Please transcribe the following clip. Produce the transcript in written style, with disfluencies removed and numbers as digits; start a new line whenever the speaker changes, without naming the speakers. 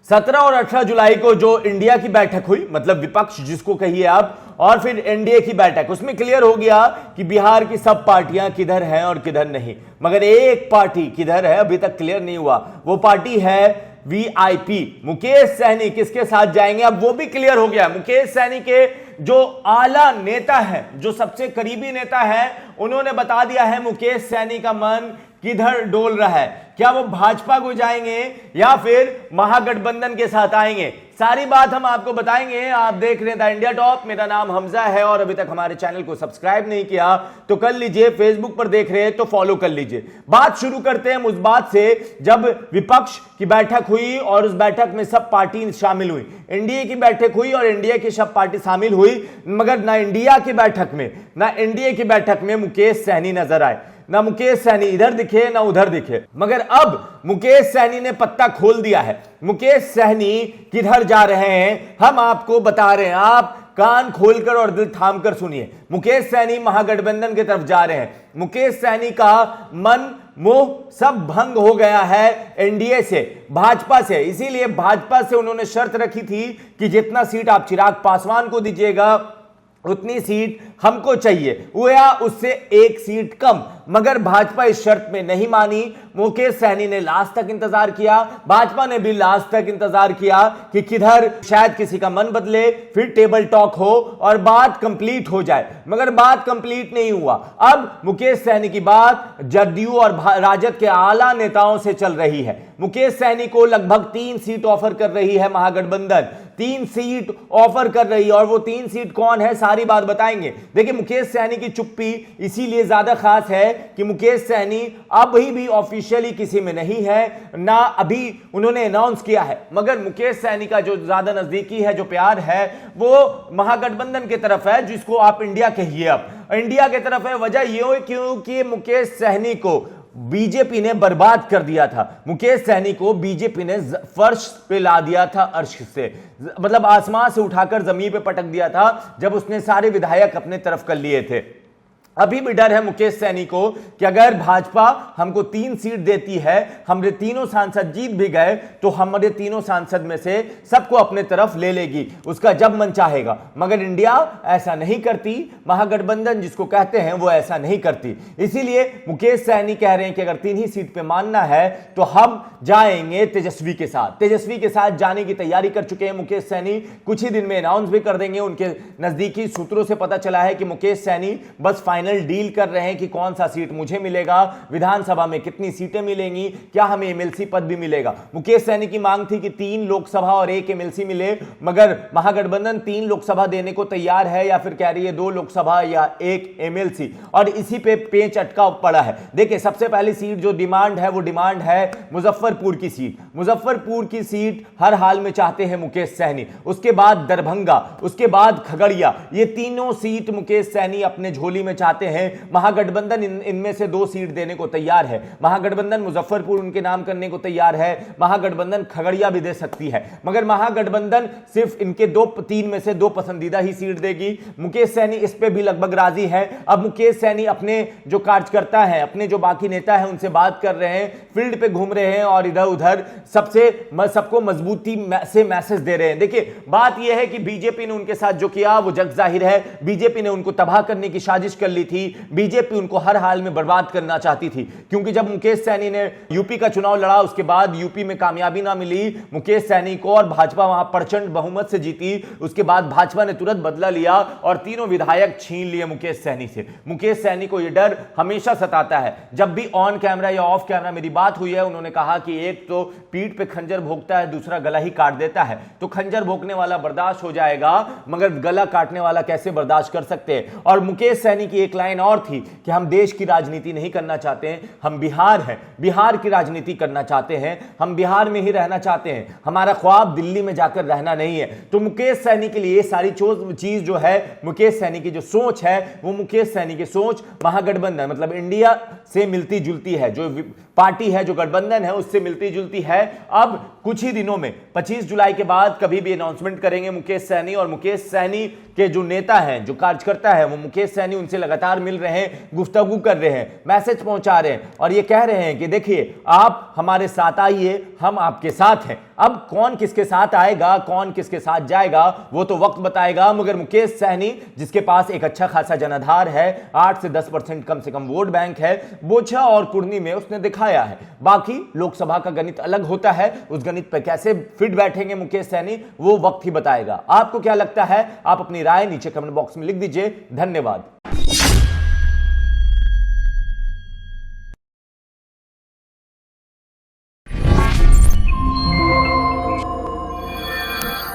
17 और 18 जुलाई को जो इंडिया की बैठक हुई, मतलब विपक्ष जिसको कहिए आप, और फिर एनडीए की बैठक, उसमें क्लियर हो गया कि बिहार की सब पार्टियां किधर हैं और किधर नहीं। मगर एक पार्टी किधर है अभी तक क्लियर नहीं हुआ। वो पार्टी है वीआईपी। मुकेश सहनी किसके साथ जाएंगे अब वो भी क्लियर हो गया। मुकेश सहनी के जो आला नेता है, जो सबसे करीबी नेता है, उन्होंने बता दिया है मुकेश सहनी का मन किधर डोल रहा है। क्या वो भाजपा को जाएंगे या फिर महागठबंधन के साथ आएंगे, सारी बात हम आपको बताएंगे। आप देख रहे हैं द इंडिया टॉप, मेरा नाम हमजा है और अभी तक हमारे चैनल को सब्सक्राइब नहीं किया तो कर लीजिए, फेसबुक पर देख रहे हैं तो फॉलो कर लीजिए। बात शुरू करते हैं उस बात से जब विपक्ष की बैठक हुई और उस बैठक में सब पार्टी शामिल हुई। एनडीए की बैठक हुई और एनडीए की सब पार्टी शामिल हुई, मगर ना इंडिया की बैठक में ना एनडीए की बैठक में मुकेश सहनी नजर आए। ना मुकेश सहनी इधर दिखे ना उधर दिखे। मगर अब मुकेश सहनी ने पत्ता खोल दिया है। मुकेश सहनी किधर जा रहे हैं हम आपको बता रहे हैं, आप कान खोलकर और दिल थामकर सुनिए। मुकेश सहनी महागठबंधन की तरफ जा रहे हैं। मुकेश सहनी का मन मोह सब भंग हो गया है एनडीए से, भाजपा से। इसीलिए भाजपा से उन्होंने शर्त रखी थी कि जितना सीट आप चिराग पासवान को दीजिएगा उतनी सीट हमको चाहिए, वो या उससे एक सीट कम। मगर भाजपा इस शर्त में नहीं मानी। मुकेश सहनी ने लास्ट तक इंतजार किया, भाजपा ने भी लास्ट तक इंतजार किया कि किधर शायद किसी का मन बदले, फिर टेबल टॉक हो और बात कंप्लीट हो जाए। मगर बात कंप्लीट नहीं हुआ। अब मुकेश सहनी की बात जदयू और राजद के आला नेताओं से चल रही है। मुकेश सहनी को लगभग 3 सीट ऑफर कर रही है महागठबंधन, 3 सीट ऑफर कर रही है। और वो 3 सीट कौन है सारी बात बताएंगे। देखिए मुकेश सहनी की चुप्पी इसीलिए ज्यादा खास है कि मुकेश सहनी अभी भी ऑफिशियली किसी में नहीं है, ना अभी उन्होंने अनाउंस किया है। मगर मुकेश सहनी का जो ज्यादा नजदीकी है, जो प्यार है, वो महागठबंधन की तरफ है, जिसको आप इंडिया कहिए। अब इंडिया की तरफ है। वजह ये क्योंकि मुकेश सहनी को बीजेपी ने बर्बाद कर दिया था। मुकेश सहनी को बीजेपी ने फर्श पे ला दिया था, अर्श से, मतलब आसमान से उठाकर जमीन पे पटक दिया था जब उसने सारे विधायक अपने तरफ कर लिए थे। अभी भी डर है मुकेश सहनी को कि अगर भाजपा हमको 3 सीट देती है, हमारे तीनों सांसद जीत भी गए तो हमारे तीनों सांसद में से सबको अपने तरफ ले लेगी, उसका जब मन चाहेगा। मगर इंडिया ऐसा नहीं करती, महागठबंधन जिसको कहते हैं वो ऐसा नहीं करती। इसीलिए मुकेश सहनी कह रहे हैं कि अगर 3 ही सीट पे मानना है तो हम जाएंगे तेजस्वी के साथ। तेजस्वी के साथ जाने की तैयारी कर चुके हैं मुकेश सहनी, कुछ ही दिन में अनाउंस भी कर देंगे। उनके नजदीकी सूत्रों से पता चला है कि मुकेश सहनी बस डील कर रहे हैं कि कौन सा सीट मुझे मिलेगा, विधानसभा में कितनी सीटें मिलेंगी, क्या हमें एमएलसी पद भी मिलेगा। मुकेश सहनी की मांग थी कि 3 लोकसभा और 1 एमएलसी मिले, मगर महागठबंधन 3 लोकसभा देने को तैयार है या फिर कह रही है 2 लोकसभा या 1 एमएलसी, और इसी पे पेच अटका पड़ा है। देखिए सबसे पहली सीट जो डिमांड है वो डिमांड है मुजफ्फरपुर की सीट। मुजफ्फरपुर की सीट हर हाल में चाहते हैं मुकेश सहनी। उसके बाद दरभंगा, उसके बाद खगड़िया, ये तीनों सीट मुकेश सहनी अपने झोली में चाहते हैं। महागठबंधन इनमें से 2 सीट देने को तैयार है। महागठबंधन मुजफ्फरपुर उनके नाम करने को तैयार है, महागठबंधन खगड़िया भी दे सकती है। मगर महागठबंधन सिर्फ इनके 3 में से 2 पसंदीदा ही सीट देगी। मुकेश सहनी इस पे भी लगभग राजी है। अब मुकेश सहनी अपने जो कार्यकर्ता हैं, अपने जो बाकी नेता हैं, उनसे बात कर रहे हैं, फील्ड पे घूम रहे हैं और इधर उधर सबको मजबूती से मैसेज दे रहे हैं। देखिए बात यह है कि बीजेपी ने उनके साथ जो किया वो जग जाहिर है। बीजेपी ने उनको तबाह करने की साजिश कर ली थी। बीजेपी उनको हर हाल में बर्बाद करना चाहती थी, क्योंकि जब मुकेश सहनी ने यूपी का चुनाव लड़ा, उसके बाद यूपी में कामयाबी ना मिली मुकेश सहनी को और भाजपा वहां प्रचंड बहुमत से जीती। उसके बाद भाजपा ने तुरंत बदला लिया और तीनों विधायक छीन लिए मुकेश सहनी से। मुकेश सहनी को यह डर हमेशा सताता है। जब भी ऑन कैमरा या ऑफ कैमरा मेरी बात हुई है, उन्होंने कहा कि एक तो पीठ पे खंजर भोंकता है, दूसरा गला ही काट देता है। तो खंजर भोंकने वाला बर्दाश्त हो जाएगा, मगर गला काटने वाला कैसे बर्दाश्त कर सकते हैं। और मुकेश सहनी की एक लाइन और थी कि हम देश की राजनीति नहीं करना चाहते हैं, हम बिहार हैं, बिहार की राजनीति करना चाहते हैं, हम बिहार में ही रहना चाहते हैं, हमारा ख्वाब दिल्ली में जाकर रहना नहीं है। तो मुकेश सहनी के लिए ये सारी चीज जो है, मुकेश सहनी की जो सोच है, वो मुकेश सहनी की सोच महागठबंधन मतलब इंडिया से मिलती जुलती है। जो पार्टी है, जो गठबंधन है, उससे मिलती जुलती है। अब कुछ ही दिनों में 25 जुलाई के बाद कभी भी अनाउंसमेंट करेंगे मुकेश सहनी, और मुकेश सहनी के जो नेता हैं, जो कार्यकर्ता है, वो मुकेश सहनी उनसे लगातार लगातार मिल रहे हैं, गुफ्तगू कर रहे हैं, मैसेज पहुंचा रहे हैं और ये कह रहे हैं कि देखिए आप हमारे साथ आइए, हम आपके साथ हैं। अब कौन किसके साथ आएगा, कौन किसके साथ जाएगा, वो तो वक्त बताएगा। मगर मुकेश सहनी, जिसके पास एक अच्छा खासा जनाधार है, 8 से 10% कम से कम वोट बैंक है, बोछा और कुर्नी में उसने दिखाया है। बाकी लोकसभा का गणित अलग होता है, उस गणित पर कैसे फिट बैठेंगे मुकेश सहनी, वो वक्त ही बताएगा। आपको क्या लगता है? आप अपनी राय नीचे कमेंट बॉक्स में लिख दीजिए। धन्यवाद।